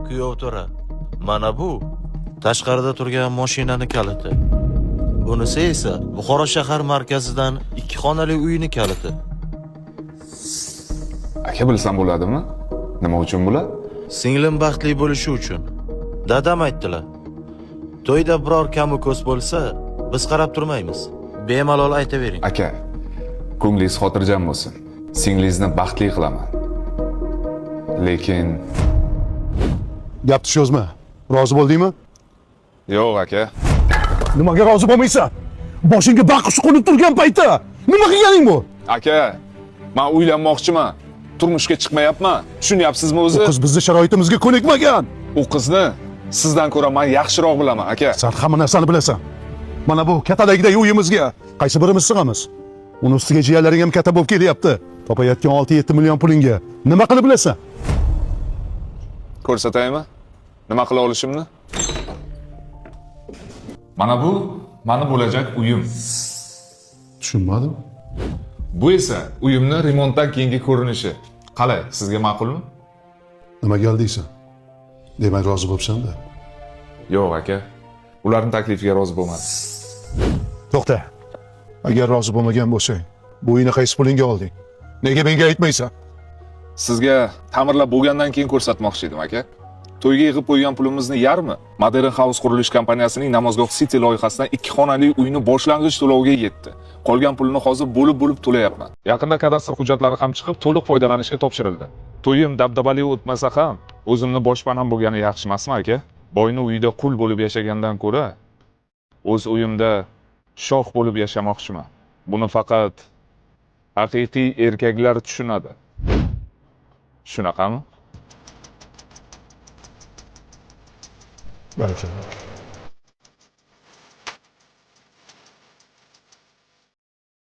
Kuyovto'ra, mana bu tashqarida turgan mashinani kaliti. Bunisi esa Buxoro shahar markazidan 2 xonali uyning kaliti. Aka bilsam bo'ladimi? Nima uchun bular? Singlim baxtli bo'lishi uchun. Dadam aytdilar. To'yda biror kamu ko'z bo'lsa, biz qarab turmaymiz. Bemalol aytavering. Aka, ko'nglingiz xotirjam bo'lsin. Singlingizni baxtli qilaman. Lekin Gapni cho'zma. Rozi bo'ldingmi? yo'q aka. Nimaga rozi bo'lmaysan? Boshingga baqish qo'nib turgan paytda nima qilganing bu? Aka, men uylanmoqchiman. Turmushga chiqmayapman. Tushunyapsizmi o'zi? Qiz bizni sharoitimizga ko'nikmagan. U qizni sizdan ko'ra men yaxshiroq bilaman, aka. Sen hamma narsani bilasan. Mana bu katadagidagi uyimizga qaysi birimiz sig'amiz? Uni ustiga jiyanlaring ham katta bo'lib kelyapti. Topayotgan 6-7 million pulingga nima qilib bilasan? Ko'rsataymi? Nima qila olishimni? Mana bu meni bo'lajak uyim. Tushunmadim. Bu esa uyimni remontdan keyingi ko'rinishi. Qalay, sizga ma'qulmi? Nima galdiysan? Demak rozi bo'libsan-da. Yo'q aka. Ularning taklifiga rozi bo'lmadim. To'xta. Agar rozi bo'lmagan bo'lsang, bu uyni qaysi pulingga olding? Nega menga aytmaysan? Sizga ta'mirlab bo'lgandan keyin ko'rsatmoqchi edim aka. To'yga yig'ib qo'ygan pulimizni yarmi Modern House qurilish kompaniyasining Namozgoh City loyihasidan 2 xonali uyni boshlang'ich to'loviga yetdi. Qolgan pulni hozir bo'lib to'layapman. Yaqinda kadastr hujjatlari ham chiqib, to'liq foydalanishga topshirildi. To'yim dabdabali o'tmasa ham, o'zimni boshpanam bo'lgani yaxshi emasmi aka? Boyni uyida qul bo'lib yashagandan ko'ra, o'z uyimda shoh bo'lib yashamoqchiman. Buni faqat haqiqiy erkaklar tushunadi. Shunaqami? Baraka.